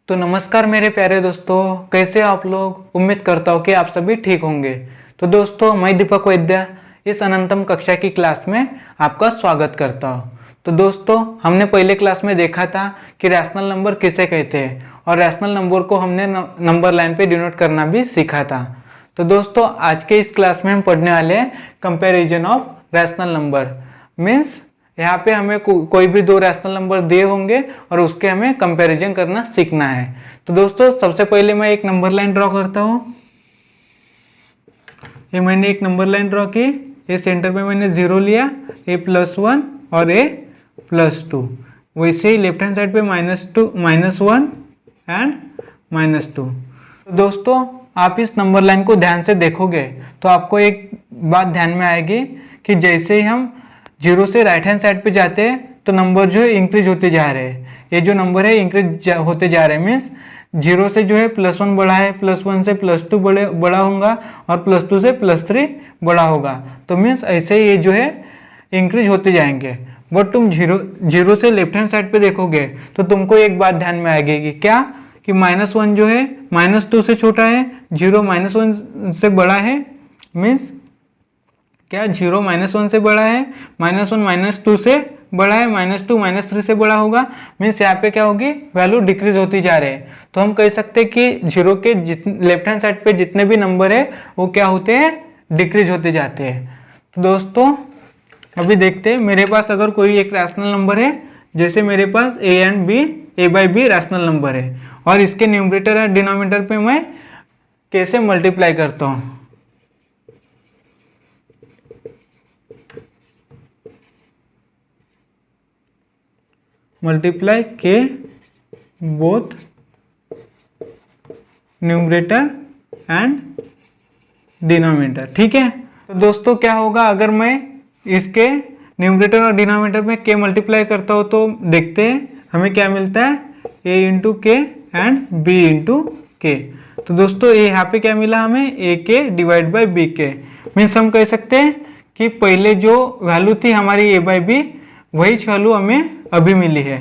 तो नमस्कार मेरे प्यारे दोस्तों, कैसे आप लोग। उम्मीद करता हूँ कि आप सभी ठीक होंगे। तो दोस्तों, मैं दीपक वैद्य इस अनंतम कक्षा की क्लास में आपका स्वागत करता हूँ। तो दोस्तों, हमने पहले क्लास में देखा था कि रैशनल नंबर किसे कहते हैं और रैशनल नंबर को हमने नंबर लाइन पे डिनोट करना भी सीखा था। तो दोस्तों, आज के इस क्लास में हम पढ़ने वाले हैं comparison of rational number. Means यहाँ पे हमें कोई भी दो रैशनल नंबर दिए होंगे और उसके हमें कंपैरिजन करना सीखना है। तो दोस्तों, सबसे पहले मैं एक नंबर लाइन ड्रॉ करता हूँ। ये मैंने एक नंबर लाइन ड्रॉ की। ये सेंटर पे मैंने 0 लिया, a+1 और a+2। वैसे ही लेफ्ट हैंड साइड पे -1 एंड -2। तो दोस्तों, आप इस नंबर लाइन को ध्यान से देखोगे तो आपको एक बात ध्यान में आएगी कि जैसे ही हम 0 से राइट हैंड साइड पे जाते हैं तो नंबर जो है इंक्रीज होते जा रहे हैं। ये जो नंबर है इंक्रीज होते जा रहे हैं। मीन्स 0 से जो है +1 बड़ा है, +1 से +2 बड़ा होगा और +2 से +3 बड़ा होगा। तो मीन्स ऐसे ये जो है इंक्रीज होते जाएंगे। बट तुम 0 से लेफ्ट हैंड साइड पे देखोगे तो तुमको एक बात ध्यान में आएगी कि क्या कि -1 जो है -2 से छोटा है, 0 -1 से बड़ा है। मीन्स क्या 0 -1 से बड़ा है, -1 -2 से बड़ा है, -2 -3 से बड़ा होगा। मीन्स यहाँ पे क्या होगी, वैल्यू डिक्रीज होती जा रही है। तो हम कह सकते हैं कि 0 के लेफ्ट हैंड साइड पे जितने भी नंबर है वो क्या होते हैं, डिक्रीज होते जाते हैं। तो दोस्तों, अभी देखते हैं मेरे पास अगर कोई एक रैशनल नंबर है, जैसे मेरे पास a/b रैशनल नंबर है और इसके न्यूमरेटर और डिनोमिनेटर पे मैं कैसे मल्टीप्लाई करता हूँ। मल्टीप्लाई के बोथ न्यूमरेटर एंड डिनोमिनेटर। ठीक है। तो दोस्तों, क्या होगा अगर मैं इसके न्यूमरेटर और डिनोमिनेटर में के मल्टीप्लाई करता हूँ तो देखते हैं हमें क्या मिलता है, a इंटू के एंड b इंटू के। तो दोस्तों, ये यहाँ पे क्या मिला हमें, a के डिवाइड बाई b के। मीन्स हम कह सकते हैं कि पहले जो वैल्यू थी हमारी a/b वही वैल्यू हमें अभी मिली है।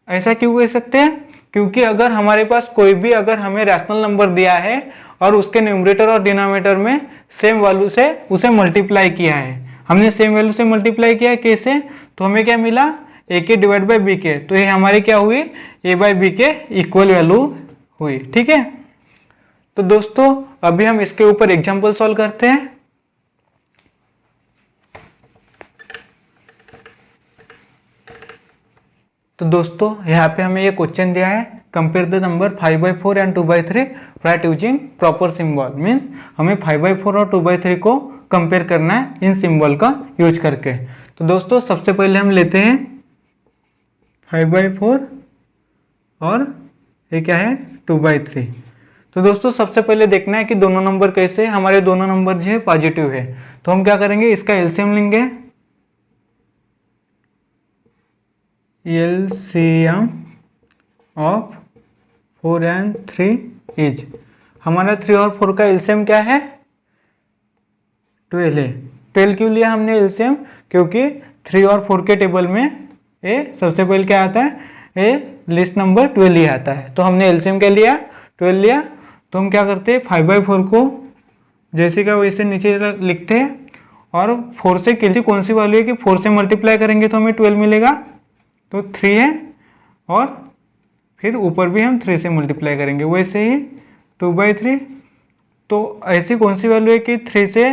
ऐसा क्यों कह सकते हैं, क्योंकि अगर हमारे पास कोई भी अगर हमें रैशनल नंबर दिया है और उसके न्यूमरेटर और डिनोमिनेटर में सेम वैल्यू से उसे मल्टीप्लाई किया है, हमने सेम वैल्यू से मल्टीप्लाई किया है कैसे, तो हमें क्या मिला, a के डिवाइड बाई b के। तो ये हमारी क्या हुई, a/b के इक्वल वैल्यू हुई। ठीक है। तो दोस्तों, अभी हम इसके ऊपर एग्जाम्पल सॉल्व करते हैं। तो दोस्तों, यहाँ पे हमें ये क्वेश्चन दिया है, compare the number 5/4 and 2/3 right using proper symbol. Means हमें 5/4 और 2/3 को कंपेयर करना है इन सिंबल का यूज करके। तो दोस्तों, सबसे पहले हम लेते हैं 5/4 और ये क्या है 2/3। तो दोस्तों, सबसे पहले देखना है कि दोनों नंबर कैसे, हमारे दोनों नंबर जो है पॉजिटिव है। तो हम क्या करेंगे, इसका एलसीएम लेंगे। एलसीएम ऑफ 4 एंड 3 इज, हमारा 3 और 4 का एलसीएम क्या है, 12 है। 12 क्यों लिया हमने एलसीएम, क्योंकि 3 और 4 के टेबल में ए सबसे पहले क्या आता है, ए लिस्ट नंबर 12 ही आता है। तो हमने एलसीएम क्या लिया, 12 लिया। तो हम क्या करते हैं, 5/4 को जैसे का वैसे नीचे लिखते हैं और 4 से किसी कौन सी वैल्यू है कि 4 से मल्टीप्लाई करेंगे तो हमें 12 मिलेगा। तो 3 है और फिर ऊपर भी हम 3 से मल्टीप्लाई करेंगे। वैसे ही 2/3, तो ऐसी कौन सी वैल्यू है कि 3 से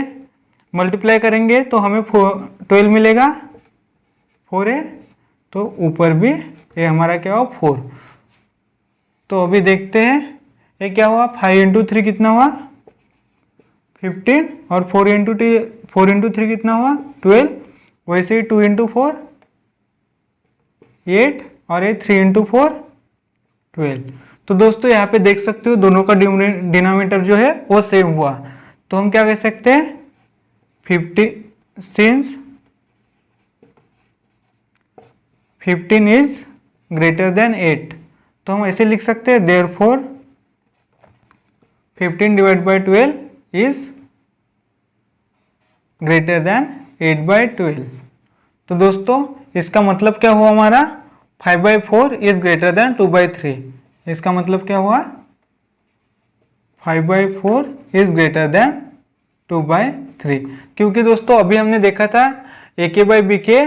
मल्टीप्लाई करेंगे तो हमें 12 मिलेगा। 4 है तो ऊपर भी ये हमारा क्या हुआ, 4। तो अभी देखते हैं ये क्या हुआ, 5 इंटू 3 कितना हुआ, 15 और 4 इंटू 3 कितना हुआ, 12। वैसे ही 2 इंटू 4 8 और ये 3 इंटू 4 12। तो दोस्तों, यहाँ पे देख सकते हो दोनों का डिनोमिनेटर जो है वो सेम हुआ। तो हम क्या कह सकते हैं, 15 सिंस 15 इज ग्रेटर देन 8, तो हम ऐसे लिख सकते हैं therefore 15 divide by 12 is greater then 8/12। तो दोस्तों, इसका मतलब क्या हुआ हमारा, 5/4 इज ग्रेटर देन 2/3। इसका मतलब क्या हुआ, 5/4 इज ग्रेटर देन 2/3। क्योंकि दोस्तों अभी हमने देखा था ए के बाई बी के,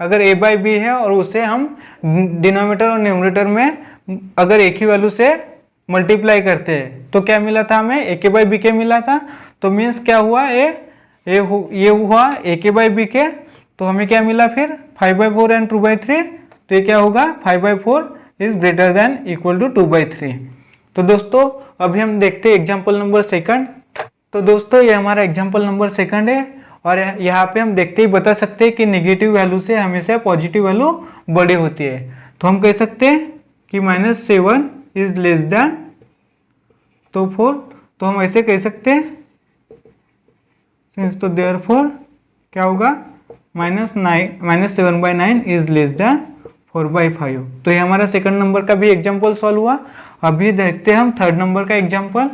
अगर ए बाई बी है और उसे हम डिनोमिनेटर और न्यूमरेटर में अगर एक ही वैल्यू से मल्टीप्लाई करते हैं तो क्या मिला था हमें, ए के बाई बी के मिला था। तो मीन्स क्या हुआ, ये हुआ ए के बाई बी के, तो हमें क्या मिला फिर 5/4 एंड 2/3। तो ये क्या होगा, 5/4 is greater than equal to 2/3। तो दोस्तों अभी हम देखते हैं एग्जाम्पल नंबर सेकंड। तो दोस्तों ये हमारा एग्जाम्पल नंबर सेकंड है और यहाँ पे हम देखते ही बता सकते हैं कि नेगेटिव वैल्यू से हमेशा पॉजिटिव वैल्यू बड़ी होती है। तो हम कह सकते हैं कि -7 इज लेस देन, तो 4, तो हम ऐसे कह सकते हैं सिंस, तो देयरफॉर क्या होगा, -7/9 इज लेस देन 4/5। तो ये हमारा सेकंड नंबर का भी एग्जाम्पल सॉल्व हुआ। अभी देखते हैं हम थर्ड नंबर का एग्जाम्पल।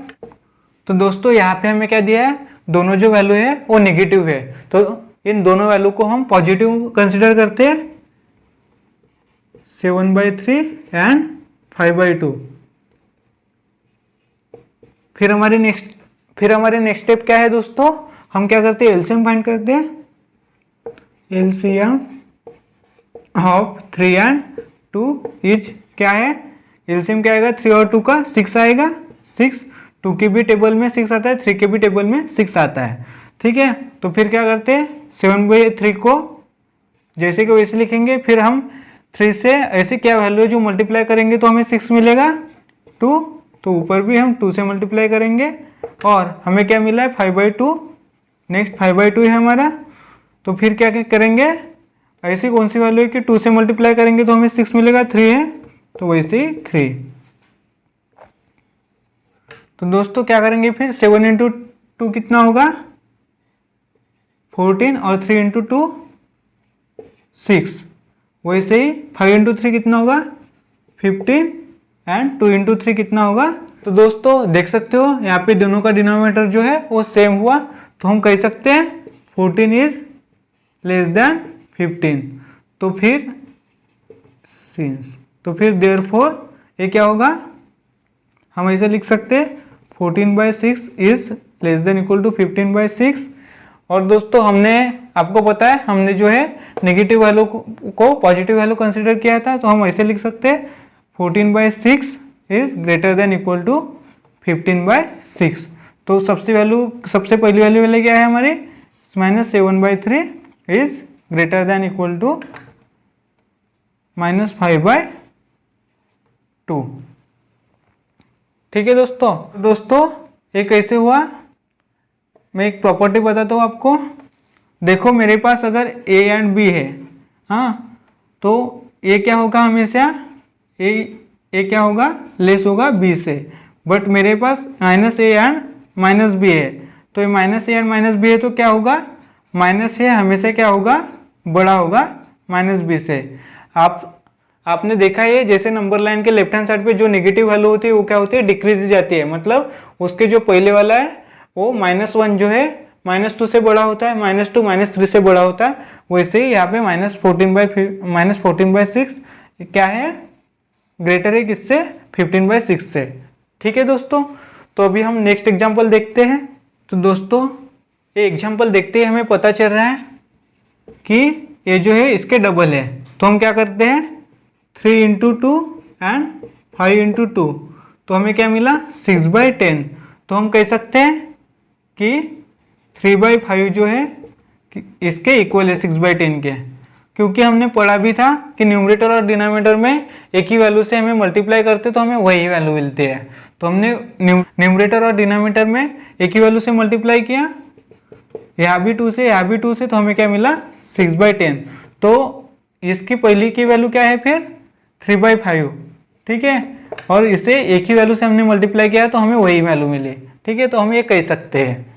तो दोस्तों यहाँ पे हमें क्या दिया है, दोनों जो वैल्यू है वो नेगेटिव है, तो इन दोनों वैल्यू को हम पॉजिटिव कंसिडर करते हैं, 7/3 एंड 5/2। फिर हमारे नेक्स्ट स्टेप क्या है दोस्तों, हम क्या करते हैं, एलसीएम फाइंड करते हैं। एलसीएम ऑफ 3 एंड 2 इज क्या है, एलसीएम क्या आएगा, 3 और 2 का 6 आएगा। 6, 2 के भी टेबल में 6 आता है, 3 के भी टेबल में 6 आता है। ठीक है, तो फिर क्या करते हैं, 7/3 को जैसे कि वैसे लिखेंगे। फिर हम 3 से ऐसे क्या वैल्यू है जो मल्टीप्लाई करेंगे तो हमें 6 मिलेगा, 2, तो ऊपर भी हम 2 से मल्टीप्लाई करेंगे और हमें क्या मिला है, 5/2। नेक्स्ट 5/2 है हमारा। तो फिर क्या करेंगे, ऐसी कौन सी वैल्यू है कि 2 से मल्टीप्लाई करेंगे तो हमें 6 मिलेगा, 3 है, तो वैसे ही 3। तो दोस्तों क्या करेंगे फिर, 7 इंटू 2 कितना होगा, 14, और 3 इंटू 2 6। वैसे ही 5 इंटू 3 कितना होगा, 15, एंड 2 इंटू 3 कितना होगा। तो दोस्तों देख सकते हो यहाँ पे दोनों का डिनोमिनेटर जो है वो सेम हुआ, तो हम कह सकते हैं 14 इज लेस देन 15। तो फिर देयरफॉर ये क्या होगा, हम ऐसे लिख सकते हैं 14/6 is less than equal to 15/6। और दोस्तों हमने, आपको पता है हमने जो है नेगेटिव वैल्यू को पॉजिटिव वैल्यू कंसिडर किया था, तो हम ऐसे लिख सकते हैं 14/6 is greater than equal to 15/6। तो सबसे पहली वैल्यू वाले क्या है हमारी, -7/3 is greater than equal to -5/2। ठीक है दोस्तों ये कैसे हुआ, मैं एक प्रॉपर्टी बताता हूँ आपको। देखो मेरे पास अगर ए एंड बी है, हाँ, तो ये क्या होगा, हमेशा ए क्या होगा, लेस होगा बी से। बट मेरे पास -a एंड -b है, तो ये -a एंड -b है, तो क्या होगा, -a हमेशा क्या होगा, बड़ा होगा -b से। आपने देखा है जैसे नंबर लाइन के लेफ्ट हैंड साइड पे जो नेगेटिव वैल्यू होती है वो क्या होती है, डिक्रीज जाती है। मतलब उसके जो पहले वाला है वो -1 जो है -2 से बड़ा होता है, -2 -3 से बड़ा होता है। वैसे ही यहाँ पे -14/6 क्या है, ग्रेटर है किससे, 15/6 से। ठीक है दोस्तों, तो अभी हम नेक्स्ट एग्जाम्पल देखते हैं। तो दोस्तों ये एग्जाम्पल देखते ही हमें पता चल रहा है कि ये जो है इसके डबल है। तो हम क्या करते हैं, 3 इंटू 2 एंड 5 इंटू 2, तो हमें क्या मिला, 6/10। तो हम कह सकते हैं कि 3/5 जो है इसके इक्वल है 6/10 के, क्योंकि हमने पढ़ा भी था कि न्यूमरेटर और डिनोमिनेटर में एक ही वैल्यू से हमें मल्टीप्लाई करते तो हमें वही वैल्यू मिलती है। तो हमने न्यूमरेटर और डिनोमिनेटर में एक ही वैल्यू से मल्टीप्लाई किया, यहाँ भी 2 से, यहाँ भी 2 से, तो हमें क्या मिला, 6/10। तो इसकी पहली की वैल्यू क्या है फिर, 3/5। ठीक है, और इसे एक ही वैल्यू से हमने मल्टीप्लाई किया तो हमें वही वैल्यू मिली। ठीक है, तो हम ये कह सकते हैं।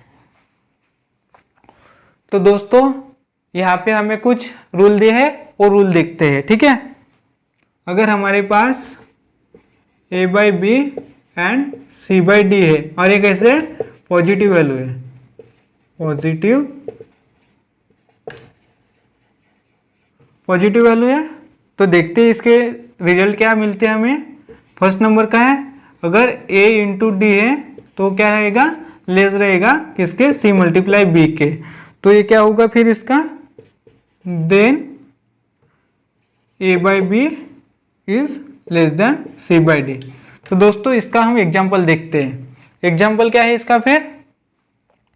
तो दोस्तों यहाँ पे हमें कुछ रूल दिए हैं, वो रूल देखते हैं। ठीक है, अगर हमारे पास a/b एंड c/d है और ये कैसे पॉजिटिव वैल्यू है, पॉजिटिव वैल्यू है, तो देखते हैं इसके रिजल्ट क्या मिलते हैं हमें, फर्स्ट नंबर का है, अगर a इंटू डी है तो क्या रहेगा, लेस रहेगा किसके, c मल्टीप्लाई b के। तो ये क्या होगा फिर इसका, then a by B is less than c by d. तो दोस्तों इसका हम एग्जाम्पल देखते हैं। एग्जाम्पल क्या है इसका, फिर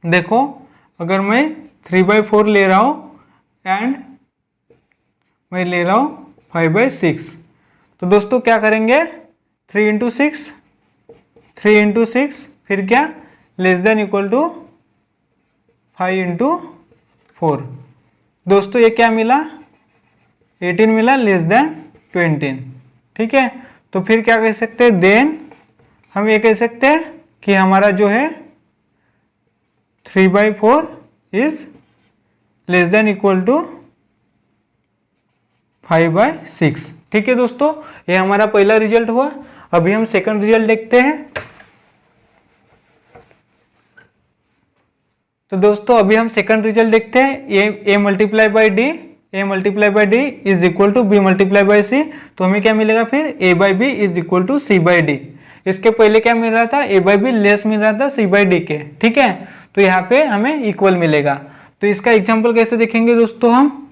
देखो अगर मैं 3/4 ले रहा हूँ एंड मैं ले रहा हूँ 5/6, तो दोस्तों क्या करेंगे, 3 इंटू सिक्स फिर क्या, less than equal to 5 into 4। दोस्तों ये क्या मिला, 18 मिला, लेस देन 20। ठीक है, तो फिर क्या कह सकते हैं, देन हम ये कह सकते हैं कि हमारा जो है 3/4 is less than equal to 5/6। ठीक है दोस्तों, ये हमारा पहला रिजल्ट हुआ। अभी हम सेकंड रिजल्ट देखते हैं। तो दोस्तों अभी हम सेकंड रिजल्ट देखते हैं। a multiply by D is equal to b multiply by C. तो हमें क्या मिलेगा फिर, a by B is equal to c by D. इसके पहले क्या मिल रहा था, a बाई बी लेस मिल रहा था c बाई डी के। ठीक है, तो यहाँ पे हमें इक्वल मिलेगा। तो इसका एग्जाम्पल कैसे देखेंगे दोस्तों हम,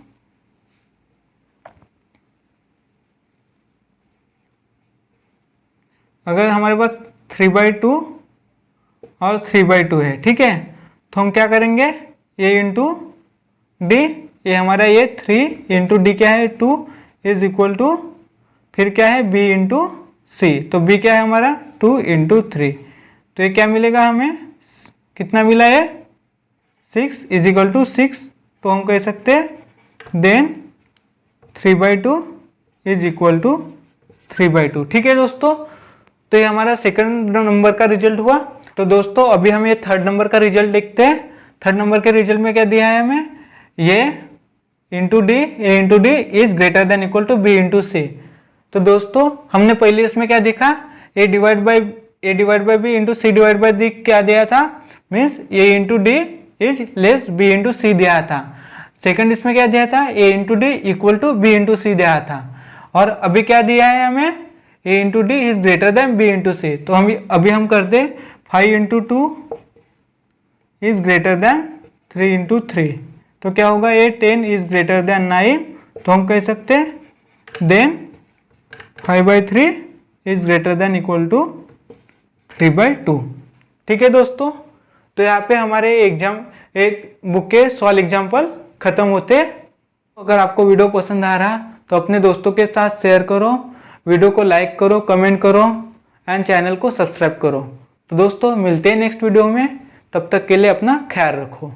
अगर हमारे पास 3/2 और 3/2 है, ठीक है, तो हम क्या करेंगे, a इंटू डी, ये हमारा ये 3 इंटू डी क्या है 2 इज इक्वल टू फिर क्या है b इंटू सी। तो b क्या है हमारा 2 इंटू 3, तो ये क्या मिलेगा हमें, कितना मिला है 6 इज इक्वल टू 6। तो हम कह सकते हैं देन 3/2 इज इक्वल टू 3/2। ठीक है दोस्तों, तो ये हमारा सेकंड नंबर का रिजल्ट हुआ। तो दोस्तों अभी हम ये थर्ड नंबर का रिजल्ट देखते हैं। थर्ड नंबर के रिजल्ट में क्या दिया है हमें, ये into D, A into D is greater than equal to B into C. तो दोस्तों हमने पहले इसमें क्या देखा, A divide by B into C divide by D क्या दिया था, means A into D is less B into C दिया था। सेकंड इसमें क्या दिया था, A into D equal to B into C दिया था। और अभी क्या दिया है हमें, A into D is greater than B into C. तो हम अभी हम करते 5 into 2 is greater than 3 into 3। तो क्या होगा, ये 10 इज ग्रेटर देन 9। तो हम कह सकते हैं then 5/3 is greater than equal to 3/2। ठीक है दोस्तों, तो यहाँ पे हमारे एक बुक के सॉल्व एग्जाम्पल खत्म होते। अगर आपको वीडियो पसंद आ रहा तो अपने दोस्तों के साथ शेयर करो, वीडियो को लाइक करो, कमेंट करो एंड चैनल को सब्सक्राइब करो। तो दोस्तों मिलते हैं नेक्स्ट वीडियो में, तब तक के लिए अपना ख्याल रखो।